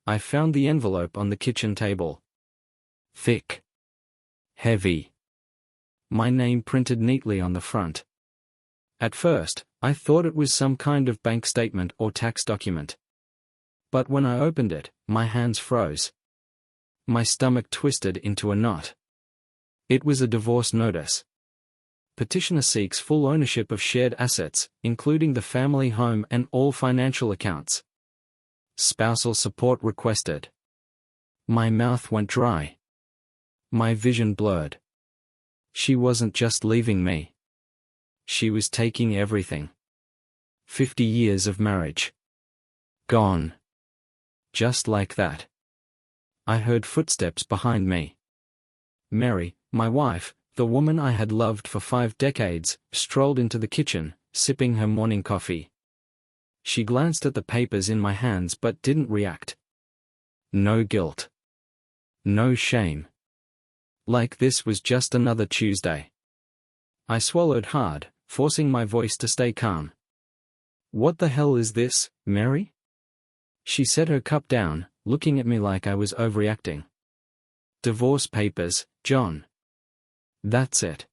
I found the envelope on the kitchen table. Thick. Heavy. My name printed neatly on the front. At first, I thought it was some kind of bank statement or tax document. But when I opened it, my hands froze. My stomach twisted into a knot. It was a divorce notice. Petitioner seeks full ownership of shared assets, including the family home and all financial accounts. Spousal support requested. My mouth went dry. My vision blurred. She wasn't just leaving me. She was taking everything. 50 years of marriage. Gone. Just like that. I heard footsteps behind me. Mary, my wife, the woman I had loved for 5 decades, strolled into the kitchen, sipping her morning coffee. She glanced at the papers in my hands but didn't react. No guilt. No shame. Like this was just another Tuesday. I swallowed hard, forcing my voice to stay calm. What the hell is this, Mary? She set her cup down, looking at me like I was overreacting. Divorce papers, John. That's it.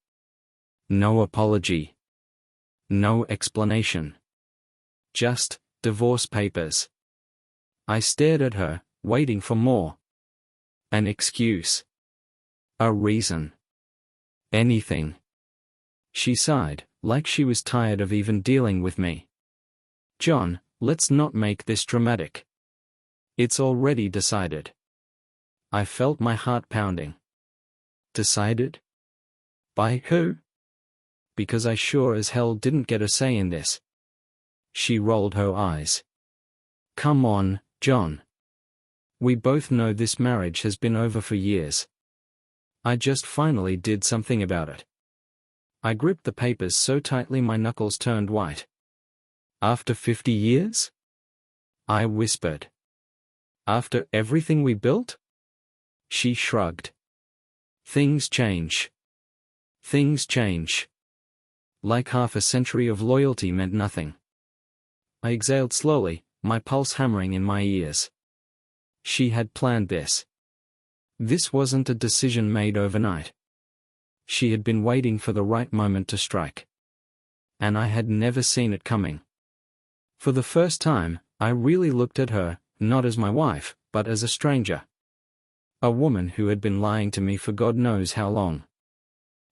No apology. No explanation. Just, divorce papers. I stared at her, waiting for more. An excuse. A reason. Anything. She sighed, like she was tired of even dealing with me. John, let's not make this dramatic. It's already decided. I felt my heart pounding. Decided? By who? Because I sure as hell didn't get a say in this. She rolled her eyes. Come on, John. We both know this marriage has been over for years. I just finally did something about it. I gripped the papers so tightly my knuckles turned white. After 50 years? I whispered. After everything we built? She shrugged. Things change. Things change. Like half a century of loyalty meant nothing. I exhaled slowly, my pulse hammering in my ears. She had planned this. This wasn't a decision made overnight. She had been waiting for the right moment to strike. And I had never seen it coming. For the first time, I really looked at her, not as my wife, but as a stranger. A woman who had been lying to me for God knows how long.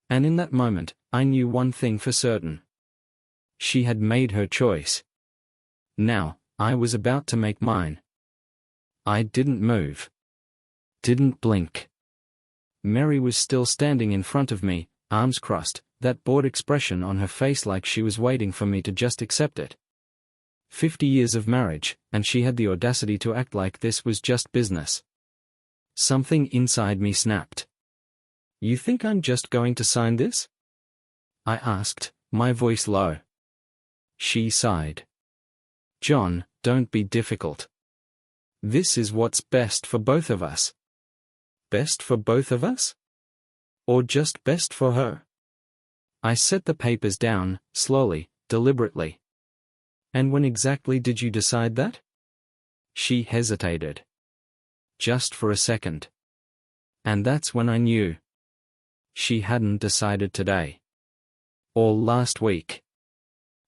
And in that moment, I knew one thing for certain. She had made her choice. Now, I was about to make mine. I didn't move. Didn't blink. Mary was still standing in front of me, arms crossed, that bored expression on her face like she was waiting for me to just accept it. 50 years of marriage, and she had the audacity to act like this was just business. Something inside me snapped. You think I'm just going to sign this? I asked, my voice low. She sighed. John, don't be difficult. This is what's best for both of us. Best for both of us? Or just best for her? I set the papers down, slowly, deliberately. And when exactly did you decide that? She hesitated. Just for a second. And that's when I knew. She hadn't decided today. Or last week.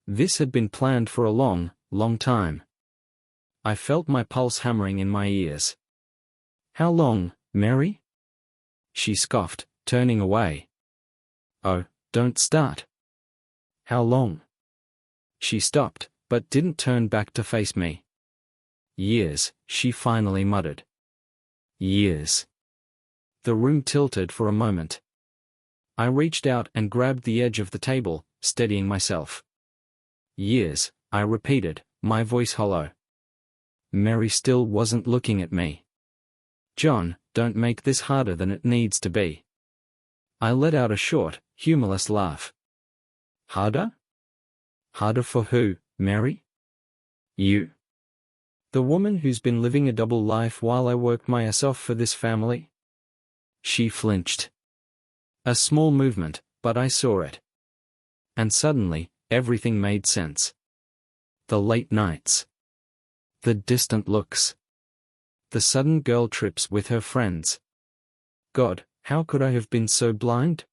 This had been planned for a long, long time. I felt my pulse hammering in my ears. How long, Mary? She scoffed, turning away. Oh, don't start. How long? She stopped, but didn't turn back to face me. Years, she finally muttered. Years. The room tilted for a moment. I reached out and grabbed the edge of the table, steadying myself. Years, I repeated, my voice hollow. Mary still wasn't looking at me. John, don't make this harder than it needs to be. I let out a short, humorless laugh. Harder? Harder for who, Mary? You? The woman who's been living a double life while I worked my ass off for this family? She flinched. A small movement, but I saw it. And suddenly, everything made sense. The late nights. The distant looks. The sudden girl trips with her friends. God, how could I have been so blind?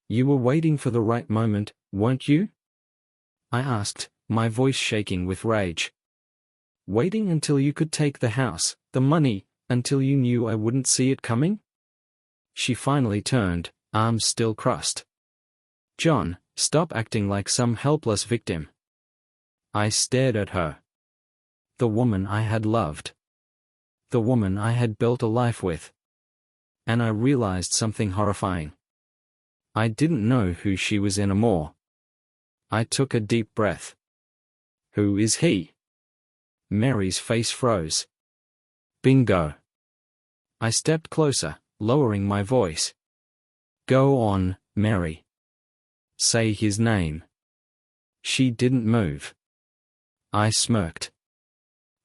You were waiting for the right moment, weren't you? I asked, my voice shaking with rage. Waiting until you could take the house, the money, until you knew I wouldn't see it coming? She finally turned, arms still crossed. John, stop acting like some helpless victim. I stared at her. The woman I had loved. The woman I had built a life with. And I realized something horrifying. I didn't know who she was anymore. I took a deep breath. Who is he? Mary's face froze. Bingo. I stepped closer, lowering my voice. Go on, Mary. Say his name. She didn't move. I smirked.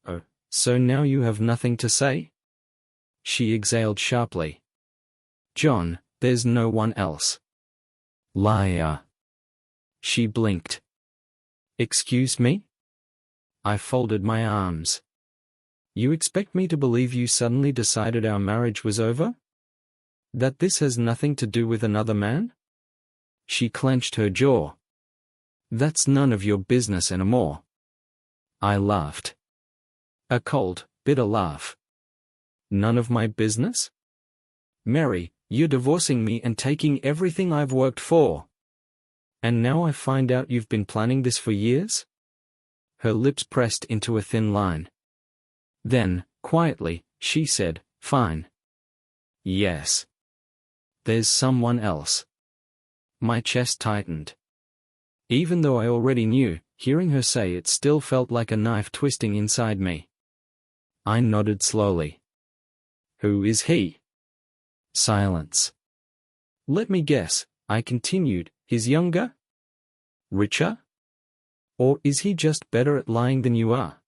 Oh, so now you have nothing to say? She exhaled sharply. John, there's no one else. Liar. She blinked. Excuse me? I folded my arms. You expect me to believe you suddenly decided our marriage was over? That this has nothing to do with another man? She clenched her jaw. That's none of your business anymore. I laughed. A cold, bitter laugh. None of my business? Mary, you're divorcing me and taking everything I've worked for. And now I find out you've been planning this for years? Her lips pressed into a thin line. Then, quietly, she said, fine. Yes. There's someone else. My chest tightened. Even though I already knew, hearing her say it still felt like a knife twisting inside me. I nodded slowly. Who is he? Silence. Let me guess, I continued, he's younger? Richer? Or is he just better at lying than you are?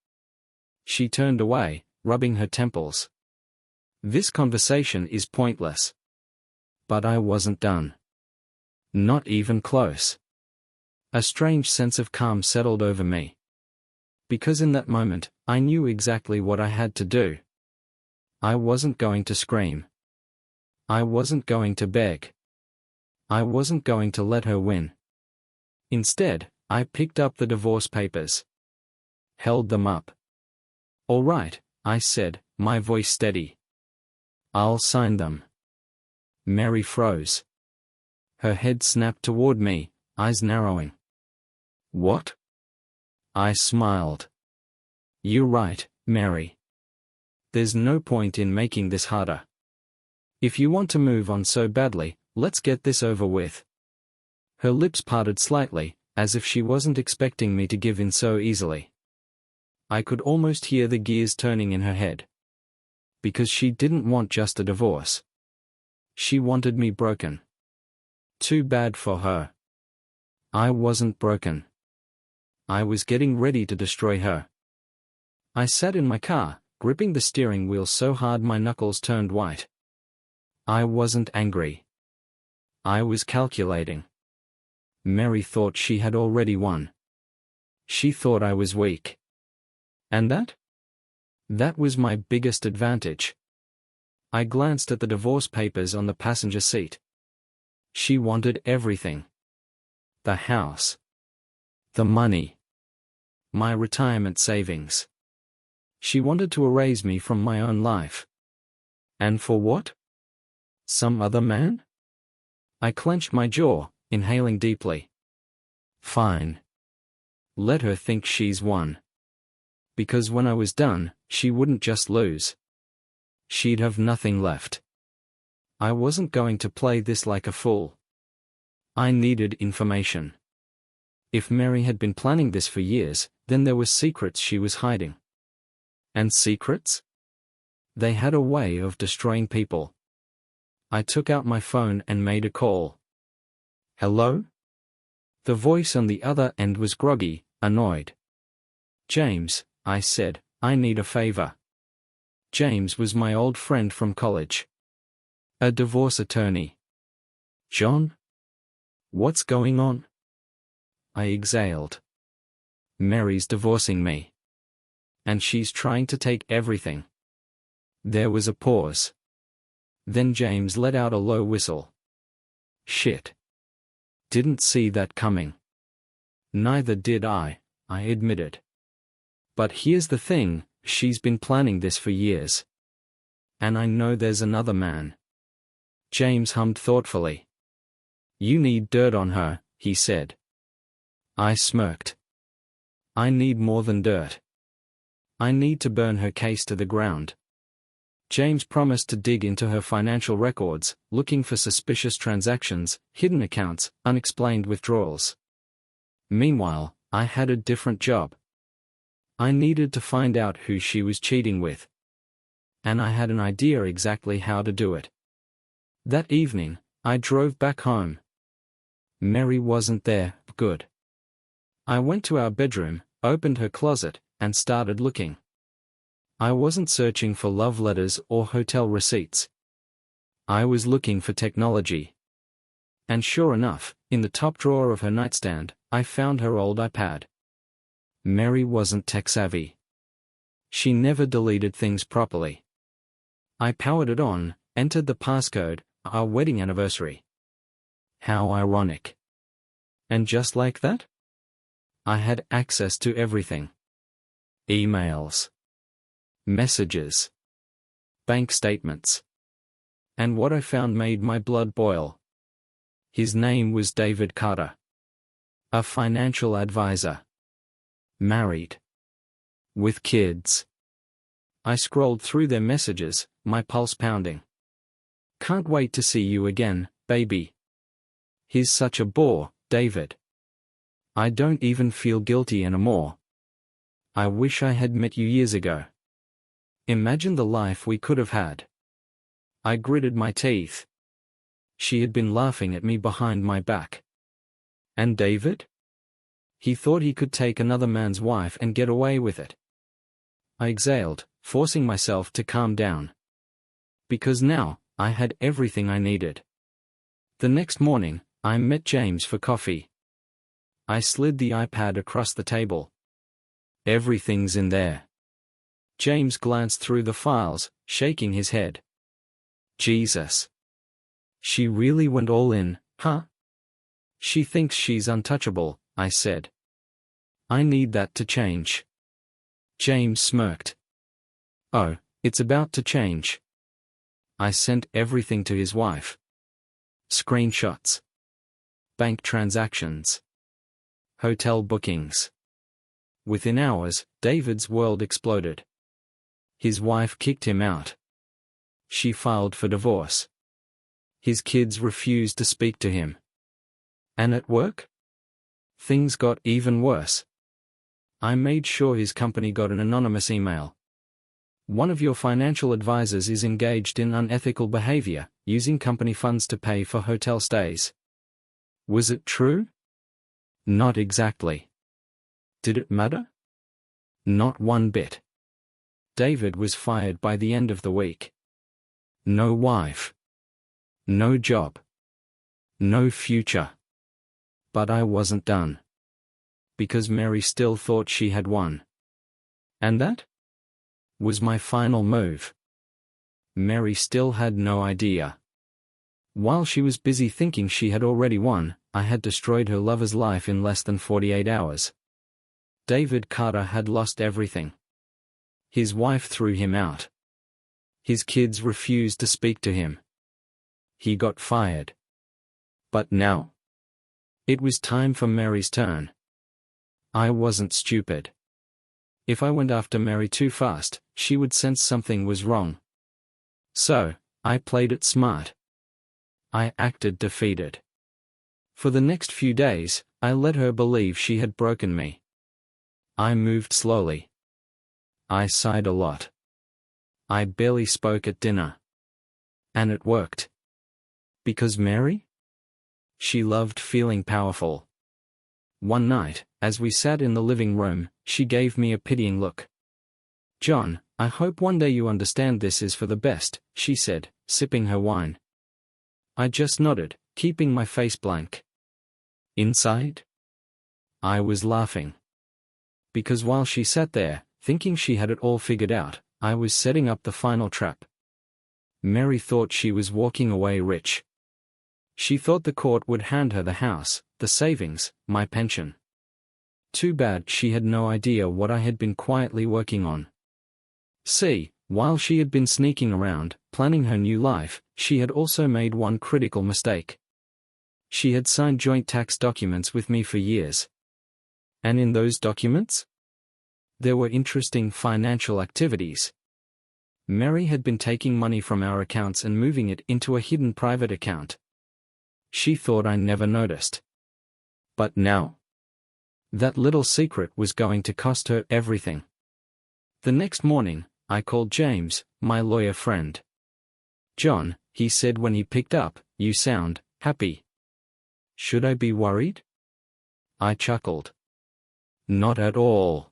She turned away, rubbing her temples. This conversation is pointless. But I wasn't done. Not even close. A strange sense of calm settled over me. Because in that moment, I knew exactly what I had to do. I wasn't going to scream. I wasn't going to beg. I wasn't going to let her win. Instead, I picked up the divorce papers. Held them up. All right, I said, my voice steady. I'll sign them. Mary froze. Her head snapped toward me, eyes narrowing. What? I smiled. You're right, Mary. There's no point in making this harder. If you want to move on so badly, let's get this over with. Her lips parted slightly, as if she wasn't expecting me to give in so easily. I could almost hear the gears turning in her head. Because she didn't want just a divorce. She wanted me broken. Too bad for her. I wasn't broken. I was getting ready to destroy her. I sat in my car, gripping the steering wheel so hard my knuckles turned white. I wasn't angry. I was calculating. Mary thought she had already won. She thought I was weak. And that? That was my biggest advantage. I glanced at the divorce papers on the passenger seat. She wanted everything. The house. The money. My retirement savings. She wanted to erase me from my own life. And for what? Some other man? I clenched my jaw, inhaling deeply. Fine. Let her think she's won. Because when I was done, she wouldn't just lose. She'd have nothing left. I wasn't going to play this like a fool. I needed information. If Mary had been planning this for years, then there were secrets she was hiding. And secrets? They had a way of destroying people. I took out my phone and made a call. Hello? The voice on the other end was groggy, annoyed. James, I said, I need a favor. James was my old friend from college. A divorce attorney. John? What's going on? I exhaled. Mary's divorcing me. And she's trying to take everything. There was a pause. Then James let out a low whistle. Shit. Didn't see that coming. Neither did I admitted. But here's the thing, she's been planning this for years. And I know there's another man. James hummed thoughtfully. You need dirt on her, he said. I smirked. I need more than dirt. I need to burn her case to the ground. James promised to dig into her financial records, looking for suspicious transactions, hidden accounts, unexplained withdrawals. Meanwhile, I had a different job. I needed to find out who she was cheating with. And I had an idea exactly how to do it. That evening, I drove back home. Mary wasn't there. Good. I went to our bedroom, opened her closet, and started looking. I wasn't searching for love letters or hotel receipts. I was looking for technology. And sure enough, in the top drawer of her nightstand, I found her old iPad. Mary wasn't tech-savvy. She never deleted things properly. I powered it on, entered the passcode, our wedding anniversary. How ironic. And just like that, I had access to everything. Emails. Messages. Bank statements. And what I found made my blood boil. His name was David Carter. A financial advisor. Married. With kids. I scrolled through their messages, my pulse pounding. Can't wait to see you again, baby. He's such a bore, David. I don't even feel guilty anymore. I wish I had met you years ago. Imagine the life we could have had. I gritted my teeth. She had been laughing at me behind my back. And David? He thought he could take another man's wife and get away with it. I exhaled, forcing myself to calm down. Because now, I had everything I needed. The next morning, I met James for coffee. I slid the iPad across the table. Everything's in there. James glanced through the files, shaking his head. Jesus. She really went all in, huh? She thinks she's untouchable, I said. I need that to change. James smirked. Oh, it's about to change. I sent everything to his wife. Screenshots. Bank transactions. Hotel bookings. Within hours, David's world exploded. His wife kicked him out. She filed for divorce. His kids refused to speak to him. And at work? Things got even worse. I made sure his company got an anonymous email. One of your financial advisors is engaged in unethical behavior, using company funds to pay for hotel stays. Was it true? Not exactly. Did it matter? Not one bit. David was fired by the end of the week. No wife. No job. No future. But I wasn't done. Because Mary still thought she had won. And that was my final move. Mary still had no idea. While she was busy thinking she had already won, I had destroyed her lover's life in less than 48 hours. David Carter had lost everything. His wife threw him out. His kids refused to speak to him. He got fired. But now? It was time for Mary's turn. I wasn't stupid. If I went after Mary too fast, she would sense something was wrong. So, I played it smart. I acted defeated. For the next few days, I let her believe she had broken me. I moved slowly. I sighed a lot. I barely spoke at dinner. And it worked. Because Mary? She loved feeling powerful. One night, as we sat in the living room, she gave me a pitying look. John, I hope one day you understand this is for the best, she said, sipping her wine. I just nodded, keeping my face blank. Inside? I was laughing. Because while she sat there, thinking she had it all figured out, I was setting up the final trap. Mary thought she was walking away rich. She thought the court would hand her the house, the savings, my pension. Too bad she had no idea what I had been quietly working on. See, while she had been sneaking around, planning her new life, she had also made one critical mistake. She had signed joint tax documents with me for years. And in those documents, there were interesting financial activities. Mary had been taking money from our accounts and moving it into a hidden private account. She thought I never noticed. But now, that little secret was going to cost her everything. The next morning, I called James, my lawyer friend. "John," he said when he picked up, "you sound happy. Should I be worried?" I chuckled. "Not at all.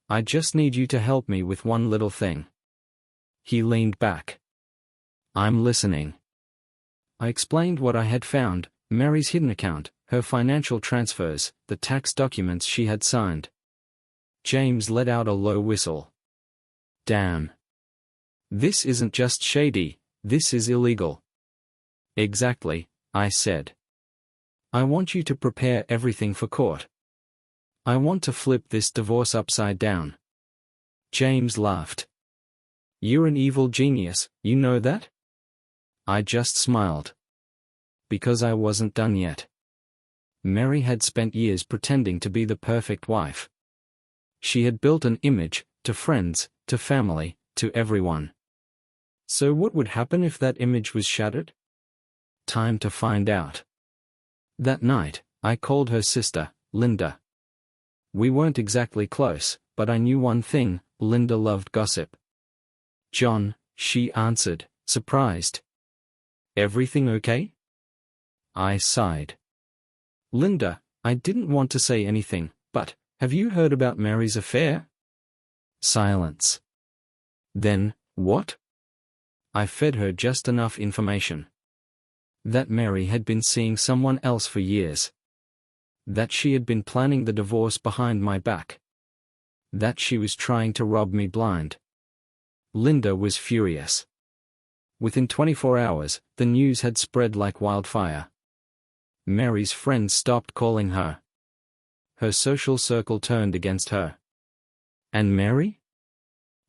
I just need you to help me with one little thing." He leaned back. "I'm listening." I explained what I had found: Mary's hidden account, her financial transfers, the tax documents she had signed. James let out a low whistle. "Damn. This isn't just shady, this is illegal." "Exactly," I said. "I want you to prepare everything for court. I want to flip this divorce upside down." James laughed. "You're an evil genius, you know that?" I just smiled. Because I wasn't done yet. Mary had spent years pretending to be the perfect wife. She had built an image, to friends, to family, to everyone. So what would happen if that image was shattered? Time to find out. That night, I called her sister, Linda. We weren't exactly close, but I knew one thing: Linda loved gossip. "John," she answered, surprised. "Everything okay?" I sighed. "Linda, I didn't want to say anything, but, have you heard about Mary's affair?" Silence. "Then, what?" I fed her just enough information. That Mary had been seeing someone else for years. That she had been planning the divorce behind my back. That she was trying to rob me blind. Linda was furious. Within 24 hours, the news had spread like wildfire. Mary's friends stopped calling her. Her social circle turned against her. And Mary?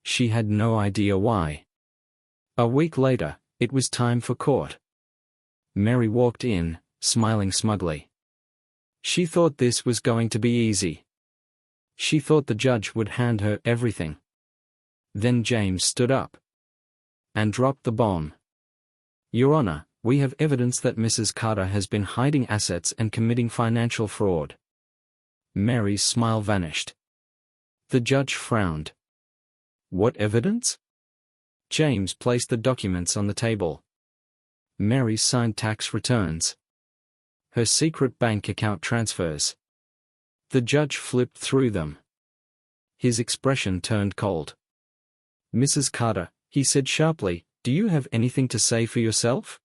She had no idea why. A week later, it was time for court. Mary walked in, smiling smugly. She thought this was going to be easy. She thought the judge would hand her everything. Then James stood up and dropped the bomb. "Your Honor, we have evidence that Mrs. Carter has been hiding assets and committing financial fraud." Mary's smile vanished. The judge frowned. "What evidence?" James placed the documents on the table. Mary's signed tax returns. Her secret bank account transfers. The judge flipped through them. His expression turned cold. "Mrs. Carter," he said sharply, "do you have anything to say for yourself?"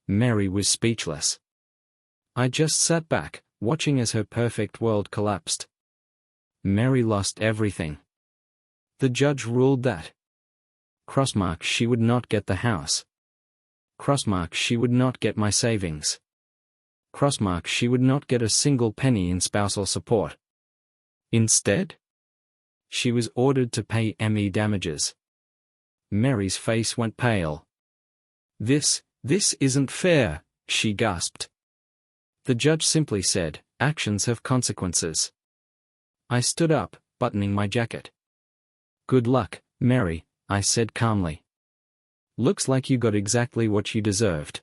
Mary was speechless. I just sat back, watching as her perfect world collapsed. Mary lost everything. The judge ruled that crossmark she would not get the house. Crossmark she would not get my savings. Crossmark she would not get a single penny in spousal support. Instead, she was ordered to pay ME damages. Mary's face went pale. This isn't fair," she gasped. The judge simply said, "Actions have consequences." I stood up, buttoning my jacket. "Good luck, Mary," I said calmly. "Looks like you got exactly what you deserved."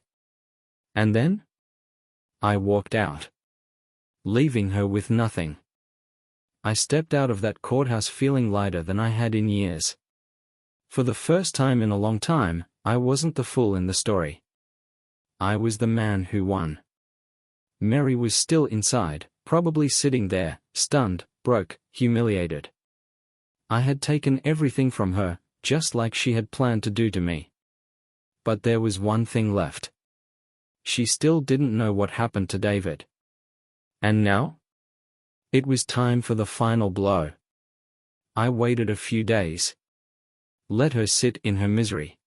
And then? I walked out, leaving her with nothing. I stepped out of that courthouse feeling lighter than I had in years. For the first time in a long time, I wasn't the fool in the story. I was the man who won. Mary was still inside, probably sitting there, stunned, broke, humiliated. I had taken everything from her, just like she had planned to do to me. But there was one thing left. She still didn't know what happened to David. And now? It was time for the final blow. I waited a few days. Let her sit in her misery.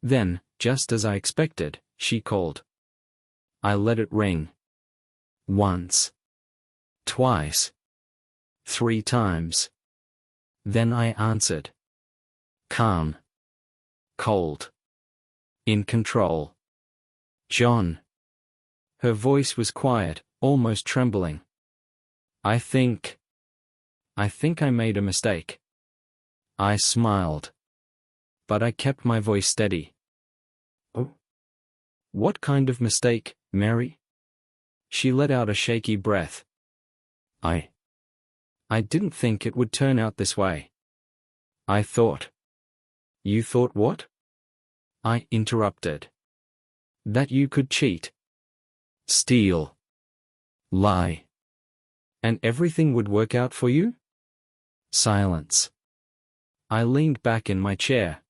Then, just as I expected, she called. I let it ring. Once. Twice. 3 times. Then I answered. Calm. Cold. In control. John. Her voice was quiet, almost trembling. I think I made a mistake. I smiled. But I kept my voice steady. Oh? What kind of mistake, Mary? She let out a shaky breath. I didn't think it would turn out this way. I thought. You thought what? I interrupted. That you could cheat. Steal. Lie. And everything would work out for you? Silence. I leaned back in my chair.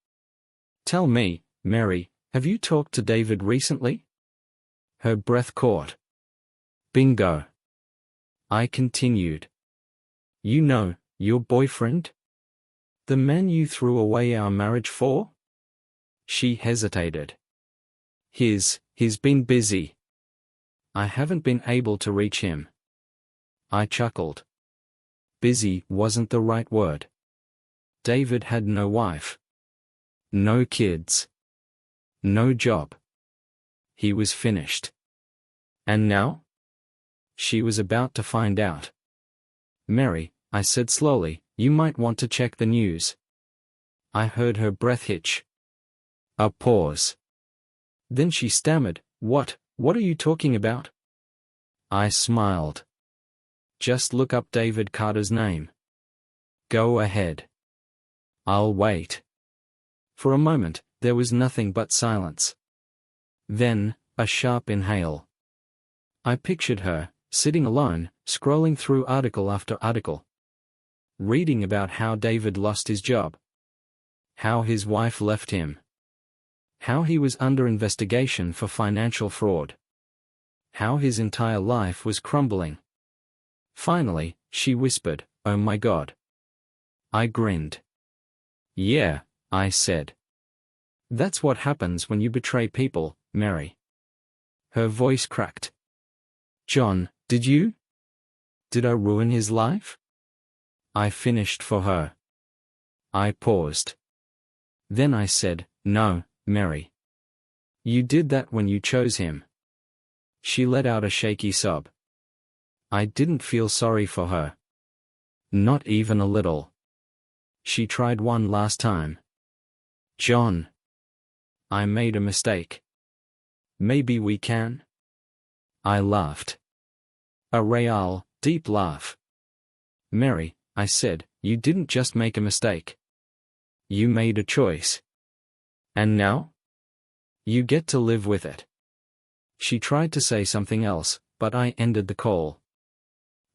Tell me, Mary, have you talked to David recently? Her breath caught. Bingo. I continued. You know, your boyfriend? The man you threw away our marriage for? She hesitated. He's been busy. I haven't been able to reach him. I chuckled. Busy wasn't the right word. David had no wife. No kids. No job. He was finished. And now? She was about to find out. Mary, I said slowly, you might want to check the news. I heard her breath hitch. A pause. Then she stammered, What are you talking about? I smiled. Just look up David Carter's name. Go ahead. I'll wait. For a moment, there was nothing but silence. Then, a sharp inhale. I pictured her, sitting alone, scrolling through article after article. Reading about how David lost his job. How his wife left him. How he was under investigation for financial fraud. How his entire life was crumbling. Finally, she whispered, Oh my God. I grinned. Yeah, I said. That's what happens when you betray people, Mary. Her voice cracked. John, did you? Did I ruin his life? I finished for her. I paused. Then I said, No, Mary. You did that when you chose him. She let out a shaky sob. I didn't feel sorry for her. Not even a little. She tried one last time. John. I made a mistake. Maybe we can? I laughed. A real, deep laugh. Mary, I said, you didn't just make a mistake. You made a choice. And now? You get to live with it. She tried to say something else, but I ended the call.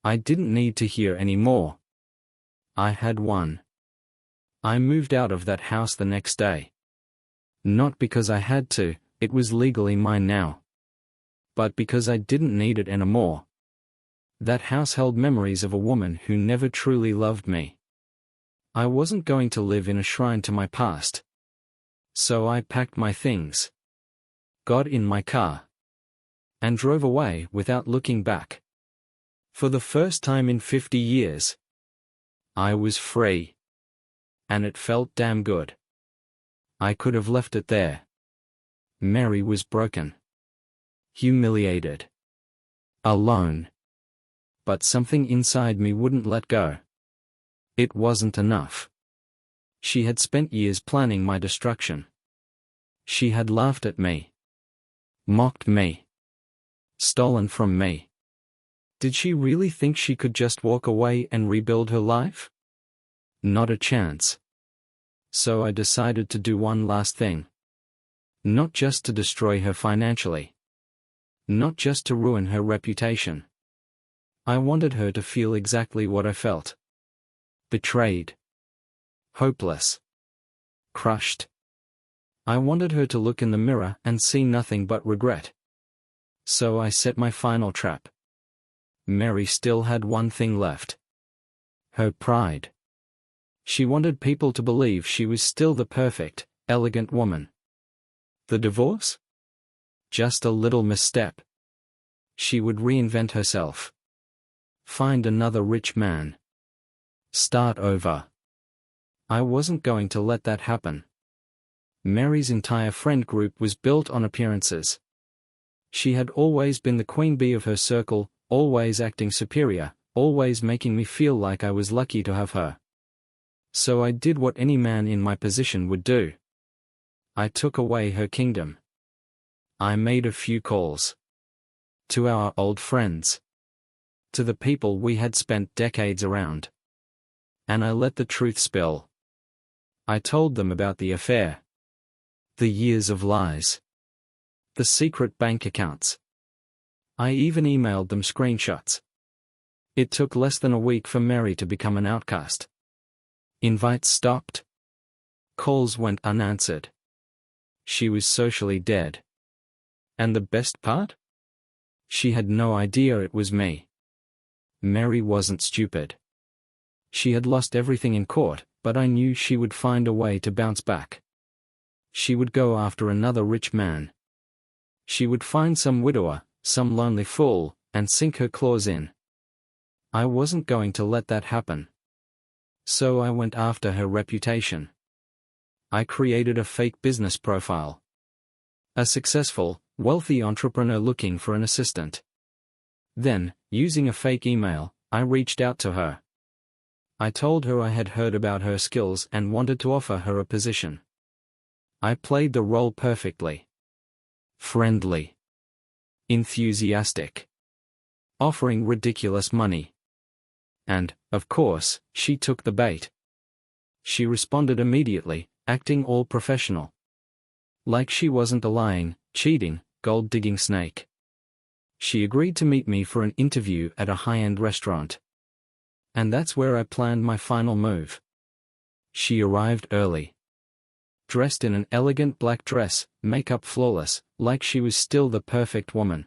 I didn't need to hear any more. I had won. I moved out of that house the next day. Not because I had to, it was legally mine now. But because I didn't need it anymore. That house held memories of a woman who never truly loved me. I wasn't going to live in a shrine to my past. So I packed my things. Got in my car. And drove away without looking back. For the first time in 50 years. I was free. And it felt damn good. I could have left it there. Mary was broken. Humiliated. Alone. But something inside me wouldn't let go. It wasn't enough. She had spent years planning my destruction. She had laughed at me. Mocked me. Stolen from me. Did she really think she could just walk away and rebuild her life? Not a chance. So I decided to do one last thing. Not just to destroy her financially. Not just to ruin her reputation. I wanted her to feel exactly what I felt. Betrayed. Hopeless. Crushed. I wanted her to look in the mirror and see nothing but regret. So I set my final trap. Mary still had one thing left. Her pride. She wanted people to believe she was still the perfect, elegant woman. The divorce? Just a little misstep. She would reinvent herself. Find another rich man. Start over. I wasn't going to let that happen. Mary's entire friend group was built on appearances. She had always been the queen bee of her circle, always acting superior, always making me feel like I was lucky to have her. So I did what any man in my position would do. I took away her kingdom. I made a few calls. To our old friends. To the people we had spent decades around. And I let the truth spill. I told them about the affair. The years of lies. The secret bank accounts. I even emailed them screenshots. It took less than a week for Mary to become an outcast. Invites stopped. Calls went unanswered. She was socially dead. And the best part? She had no idea it was me. Mary wasn't stupid. She had lost everything in court, but I knew she would find a way to bounce back. She would go after another rich man. She would find some widower, some lonely fool, and sink her claws in. I wasn't going to let that happen. So I went after her reputation. I created a fake business profile. A successful, wealthy entrepreneur looking for an assistant. Then, using a fake email, I reached out to her. I told her I had heard about her skills and wanted to offer her a position. I played the role perfectly. Friendly. Enthusiastic. Offering ridiculous money. And, of course, she took the bait. She responded immediately, acting all professional. Like she wasn't a lying, cheating, gold-digging snake. She agreed to meet me for an interview at a high-end restaurant. And that's where I planned my final move. She arrived early. Dressed in an elegant black dress, makeup flawless, like she was still the perfect woman.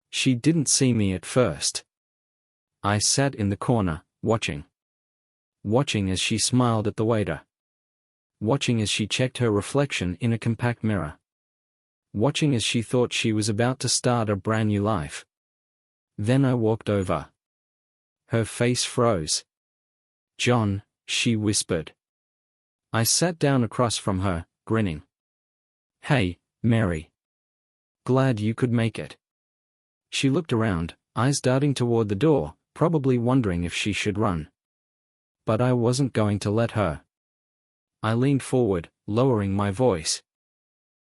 She didn't see me at first. I sat in the corner, watching. Watching as she smiled at the waiter. Watching as she checked her reflection in a compact mirror. Watching as she thought she was about to start a brand new life. Then I walked over. Her face froze. "John," she whispered. I sat down across from her, grinning. "Hey, Mary. Glad you could make it." She looked around, eyes darting toward the door, probably wondering if she should run. But I wasn't going to let her. I leaned forward, lowering my voice.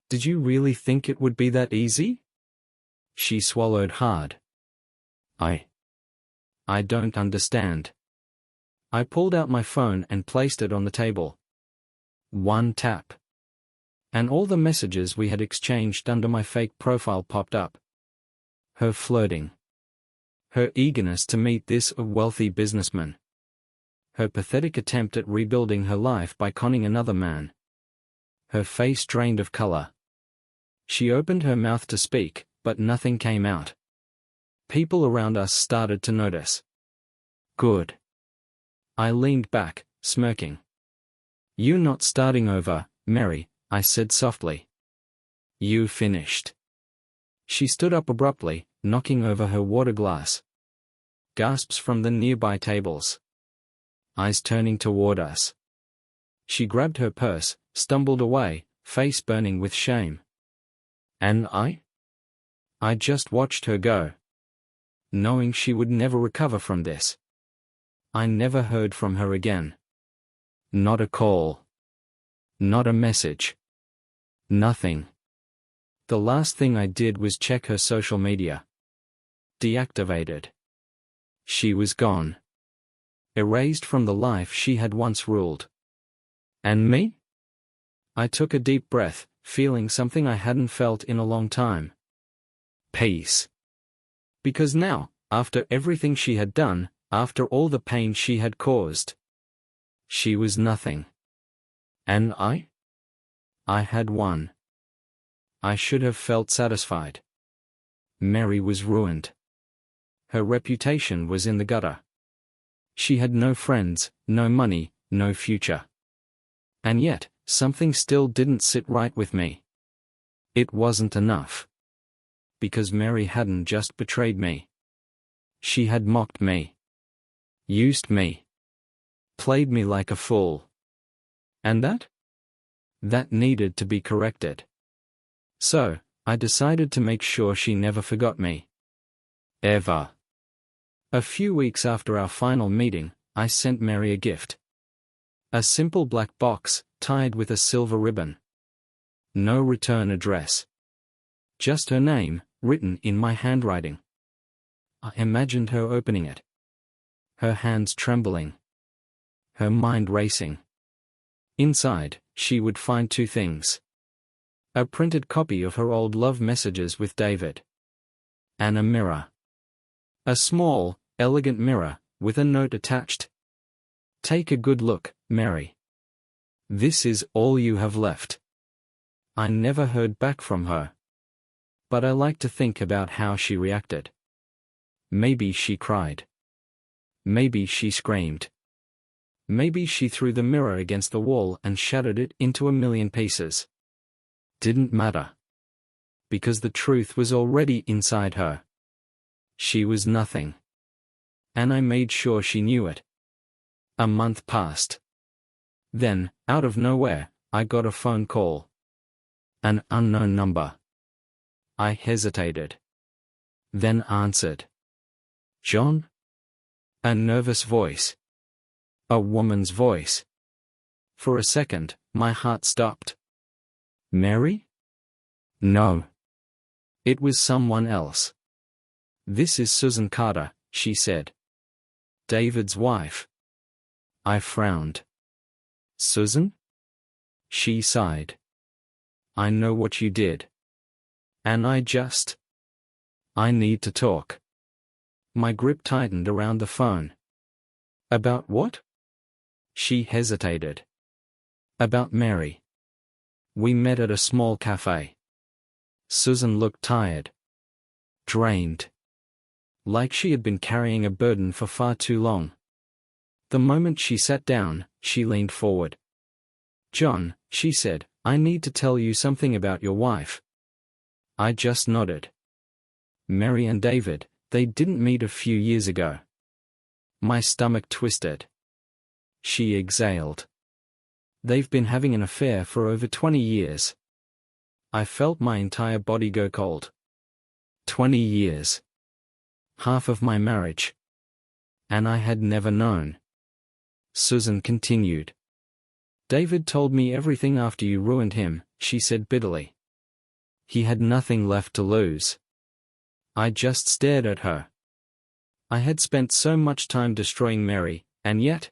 "Did you really think it would be that easy?" She swallowed hard. I don't understand." I pulled out my phone and placed it on the table. One tap. And all the messages we had exchanged under my fake profile popped up. Her flirting. Her eagerness to meet this wealthy businessman. Her pathetic attempt at rebuilding her life by conning another man. Her face drained of color. She opened her mouth to speak, but nothing came out. People around us started to notice. Good. I leaned back, smirking. "You're not starting over, Mary," I said softly. "You finished." She stood up abruptly, knocking over her water glass. Gasps from the nearby tables. Eyes turning toward us. She grabbed her purse, stumbled away, face burning with shame. And I just watched her go. Knowing she would never recover from this. I never heard from her again. Not a call. Not a message. Nothing. The last thing I did was check her social media. Deactivated. She was gone. Erased from the life she had once ruled. And me? I took a deep breath, feeling something I hadn't felt in a long time. Peace. Because now, after everything she had done, after all the pain she had caused, she was nothing. And I had won. I should have felt satisfied. Mary was ruined. Her reputation was in the gutter. She had no friends, no money, no future. And yet, something still didn't sit right with me. It wasn't enough. Because Mary hadn't just betrayed me. She had mocked me. Used me. Played me like a fool. And that? That needed to be corrected. So, I decided to make sure she never forgot me. Ever. A few weeks after our final meeting, I sent Mary a gift. A simple black box, tied with a silver ribbon. No return address. Just her name, written in my handwriting. I imagined her opening it. Her hands trembling. Her mind racing. Inside, she would find two things. A printed copy of her old love messages with David. And a mirror. A small, elegant mirror, with a note attached. Take a good look, Mary. This is all you have left. I never heard back from her. But I like to think about how she reacted. Maybe she cried. Maybe she screamed. Maybe she threw the mirror against the wall and shattered it into a million pieces. Didn't matter. Because the truth was already inside her. She was nothing. And I made sure she knew it. A month passed. Then, out of nowhere, I got a phone call. An unknown number. I hesitated. Then answered. John? A nervous voice. A woman's voice. For a second, my heart stopped. Mary? No. It was someone else. This is Susan Carter, she said. David's wife. I frowned. Susan? She sighed. I know what you did. And I need to talk. My grip tightened around the phone. About what? She hesitated. About Mary. We met at a small cafe. Susan looked tired. Drained. Like she had been carrying a burden for far too long. The moment she sat down, she leaned forward. John, she said, I need to tell you something about your wife. I just nodded. Mary and David, they didn't meet a few years ago. My stomach twisted. She exhaled. They've been having an affair for over 20 years. I felt my entire body go cold. 20 years. Half of my marriage. And I had never known. Susan continued. David told me everything after you ruined him, she said bitterly. He had nothing left to lose. I just stared at her. I had spent so much time destroying Mary, and yet,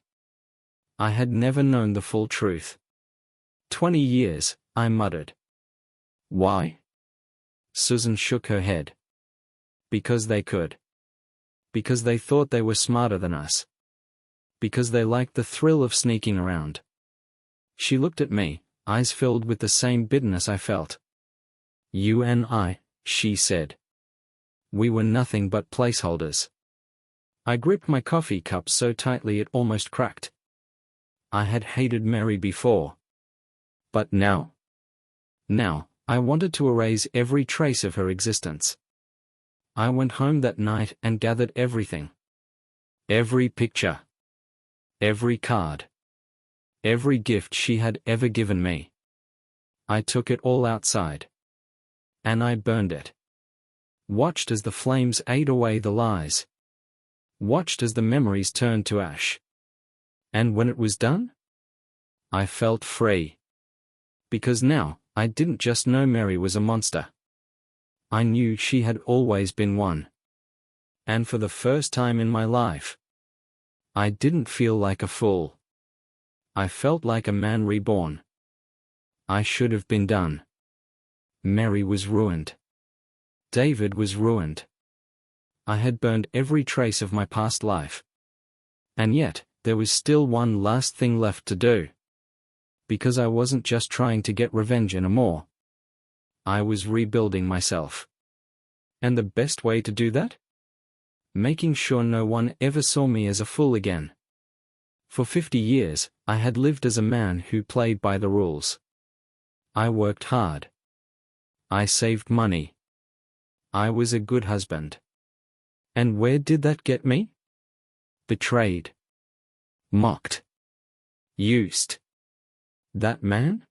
I had never known the full truth. 20 years, I muttered. Why? Susan shook her head. Because they could. Because they thought they were smarter than us. Because they liked the thrill of sneaking around. She looked at me, eyes filled with the same bitterness I felt. You and I, she said. We were nothing but placeholders. I gripped my coffee cup so tightly it almost cracked. I had hated Mary before. But now, I wanted to erase every trace of her existence. I went home that night and gathered everything. Every picture. Every card. Every gift she had ever given me. I took it all outside. And I burned it. Watched as the flames ate away the lies. Watched as the memories turned to ash. And when it was done, I felt free. Because now, I didn't just know Mary was a monster. I knew she had always been one. And for the first time in my life, I didn't feel like a fool. I felt like a man reborn. I should have been done. Mary was ruined. David was ruined. I had burned every trace of my past life. And yet, there was still one last thing left to do. Because I wasn't just trying to get revenge anymore. I was rebuilding myself. And the best way to do that? Making sure no one ever saw me as a fool again. For 50 years, I had lived as a man who played by the rules. I worked hard. I saved money. I was a good husband. And where did that get me? Betrayed. Mocked. Used. That man?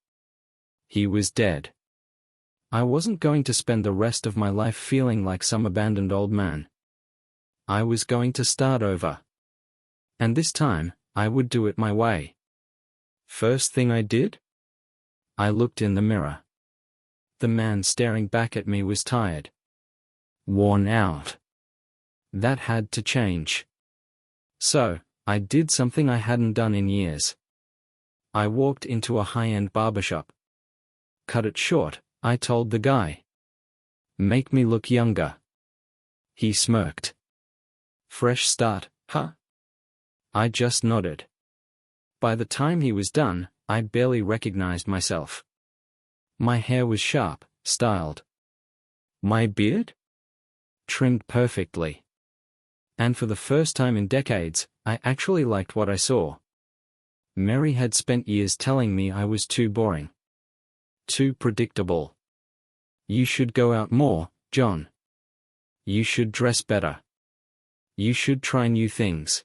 He was dead. I wasn't going to spend the rest of my life feeling like some abandoned old man. I was going to start over. And this time, I would do it my way. First thing I did? I looked in the mirror. The man staring back at me was tired. Worn out. That had to change. So, I did something I hadn't done in years. I walked into a high-end barbershop. Cut it short, I told the guy. Make me look younger. He smirked. Fresh start, huh? I just nodded. By the time he was done, I barely recognized myself. My hair was sharp, styled. My beard? Trimmed perfectly. And for the first time in decades, I actually liked what I saw. Mary had spent years telling me I was too boring. Too predictable. You should go out more, John. You should dress better. You should try new things.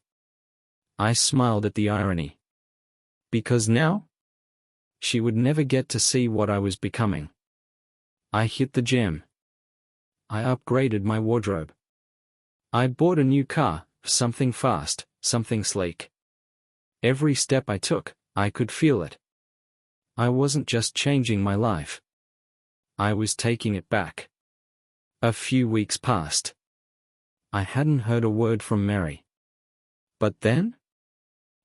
I smiled at the irony. Because now? She would never get to see what I was becoming. I hit the gym. I upgraded my wardrobe. I bought a new car, something fast, something sleek. Every step I took, I could feel it. I wasn't just changing my life. I was taking it back. A few weeks passed. I hadn't heard a word from Mary. But then?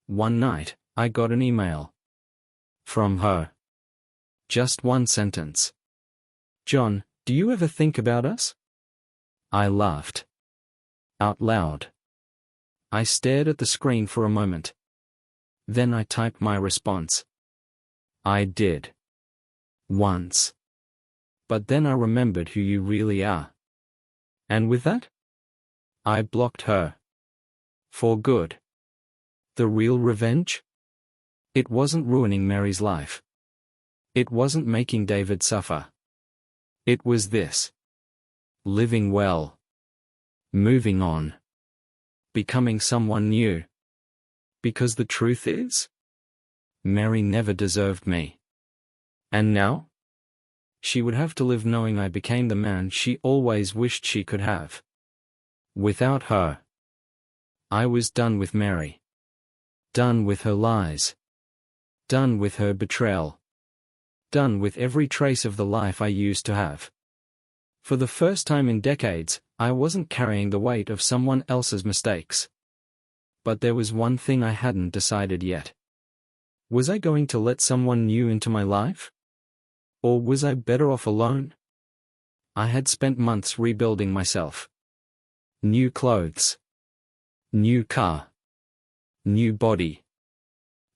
One night, I got an email. From her. Just one sentence. John, do you ever think about us? I laughed. Out loud. I stared at the screen for a moment. Then I typed my response. I did. Once. But then I remembered who you really are. And with that? I blocked her. For good. The real revenge? It wasn't ruining Mary's life. It wasn't making David suffer. It was this. Living well. Moving on. Becoming someone new. Because the truth is? Mary never deserved me. And now? She would have to live knowing I became the man she always wished she could have. Without her. I was done with Mary. Done with her lies. Done with her betrayal. Done with every trace of the life I used to have. For the first time in decades, I wasn't carrying the weight of someone else's mistakes. But there was one thing I hadn't decided yet. Was I going to let someone new into my life? Or was I better off alone? I had spent months rebuilding myself. New clothes. New car. New body.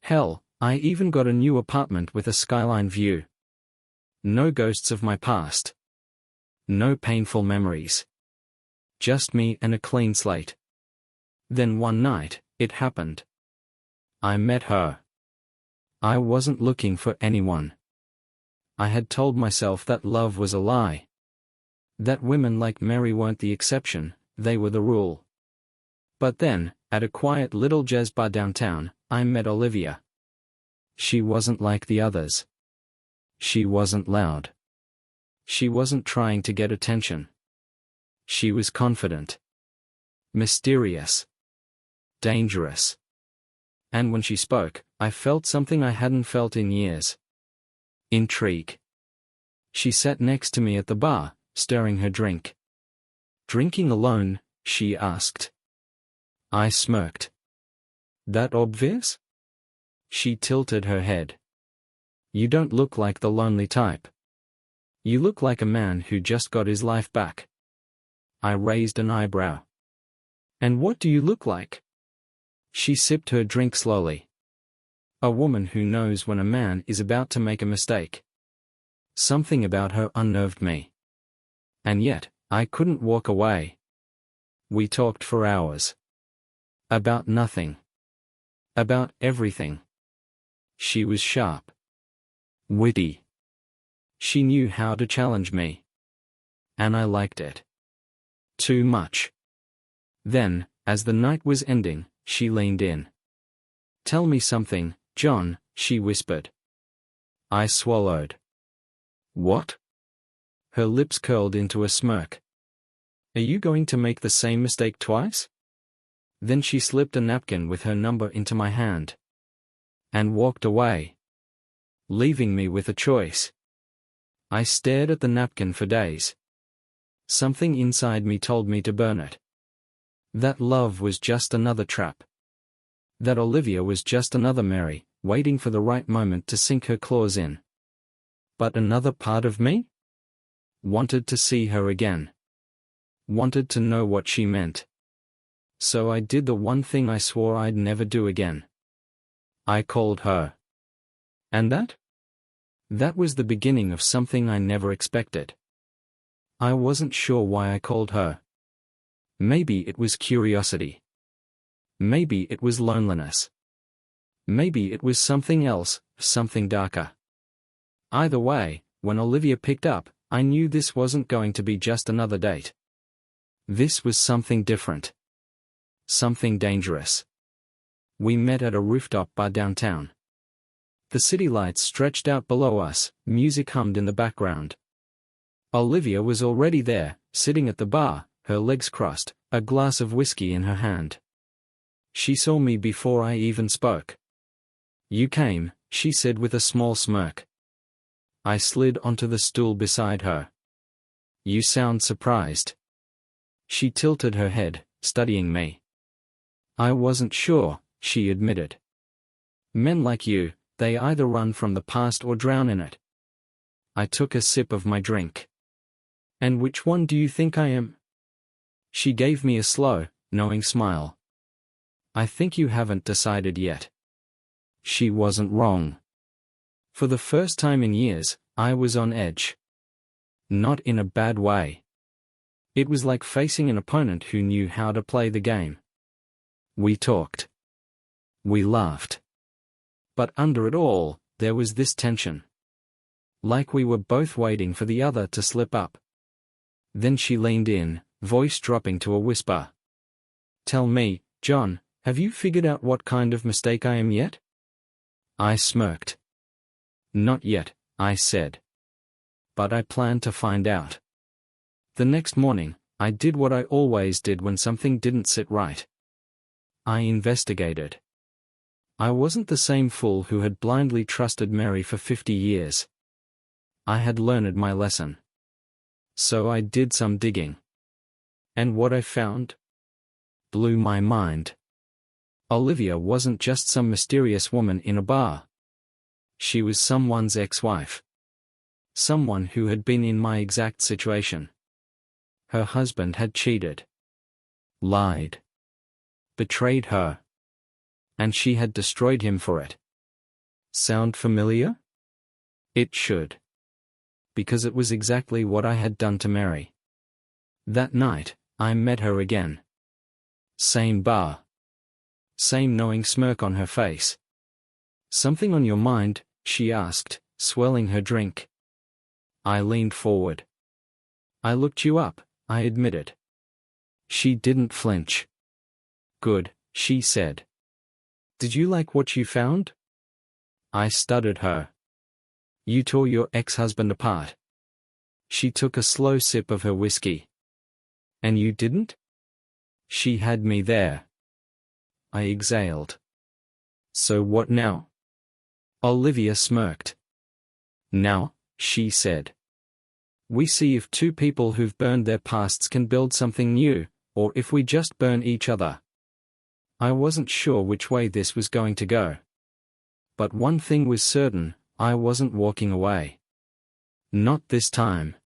Hell, I even got a new apartment with a skyline view. No ghosts of my past. No painful memories. Just me and a clean slate. Then one night, it happened. I met her. I wasn't looking for anyone. I had told myself that love was a lie. That women like Mary weren't the exception, they were the rule. But then, at a quiet little jazz bar downtown, I met Olivia. She wasn't like the others. She wasn't loud. She wasn't trying to get attention. She was confident. Mysterious. Dangerous. And when she spoke, I felt something I hadn't felt in years. Intrigue. She sat next to me at the bar, stirring her drink. Drinking alone? She asked. I smirked. That obvious? She tilted her head. You don't look like the lonely type. You look like a man who just got his life back. I raised an eyebrow. And what do you look like? She sipped her drink slowly. A woman who knows when a man is about to make a mistake. Something about her unnerved me. And yet, I couldn't walk away. We talked for hours. About nothing. About everything. She was sharp. Witty. She knew how to challenge me. And I liked it. Too much. Then, as the night was ending, she leaned in. "Tell me something, John," she whispered. I swallowed. "What?" Her lips curled into a smirk. "Are you going to make the same mistake twice?" Then she slipped a napkin with her number into my hand. And walked away. Leaving me with a choice. I stared at the napkin for days. Something inside me told me to burn it. That love was just another trap. That Olivia was just another Mary, waiting for the right moment to sink her claws in. But another part of me? Wanted to see her again. Wanted to know what she meant. So I did the one thing I swore I'd never do again. I called her. And that? That was the beginning of something I never expected. I wasn't sure why I called her. Maybe it was curiosity. Maybe it was loneliness. Maybe it was something else, something darker. Either way, when Olivia picked up, I knew this wasn't going to be just another date. This was something different. Something dangerous. We met at a rooftop bar downtown. The city lights stretched out below us, music hummed in the background. Olivia was already there, sitting at the bar, her legs crossed, a glass of whiskey in her hand. She saw me before I even spoke. "You came," she said with a small smirk. I slid onto the stool beside her. "You sound surprised." She tilted her head, studying me. "I wasn't sure," she admitted. "Men like you, they either run from the past or drown in it." I took a sip of my drink. "And which one do you think I am?" She gave me a slow, knowing smile. "I think you haven't decided yet." She wasn't wrong. For the first time in years, I was on edge. Not in a bad way. It was like facing an opponent who knew how to play the game. We talked. We laughed. But under it all, there was this tension. Like we were both waiting for the other to slip up. Then she leaned in, voice dropping to a whisper. "Tell me, John, have you figured out what kind of mistake I am yet?" I smirked. "Not yet," I said. "But I plan to find out." The next morning, I did what I always did when something didn't sit right. I investigated. I wasn't the same fool who had blindly trusted Mary for 50 years. I had learned my lesson. So I did some digging. And what I found blew my mind. Olivia wasn't just some mysterious woman in a bar. She was someone's ex-wife. Someone who had been in my exact situation. Her husband had cheated. Lied. Betrayed her. And she had destroyed him for it. Sound familiar? It should. Because it was exactly what I had done to Mary. That night, I met her again. Same bar. Same knowing smirk on her face. "Something on your mind?" she asked, swelling her drink. I leaned forward. "I looked you up," I admitted. She didn't flinch. "Good," she said. "Did you like what you found?" I stuttered her. "You tore your ex-husband apart." She took a slow sip of her whiskey. "And you didn't?" She had me there. I exhaled. "So what now?" Olivia smirked. "Now," she said, "we see if two people who've burned their pasts can build something new, or if we just burn each other." I wasn't sure which way this was going to go. But one thing was certain, I wasn't walking away. Not this time.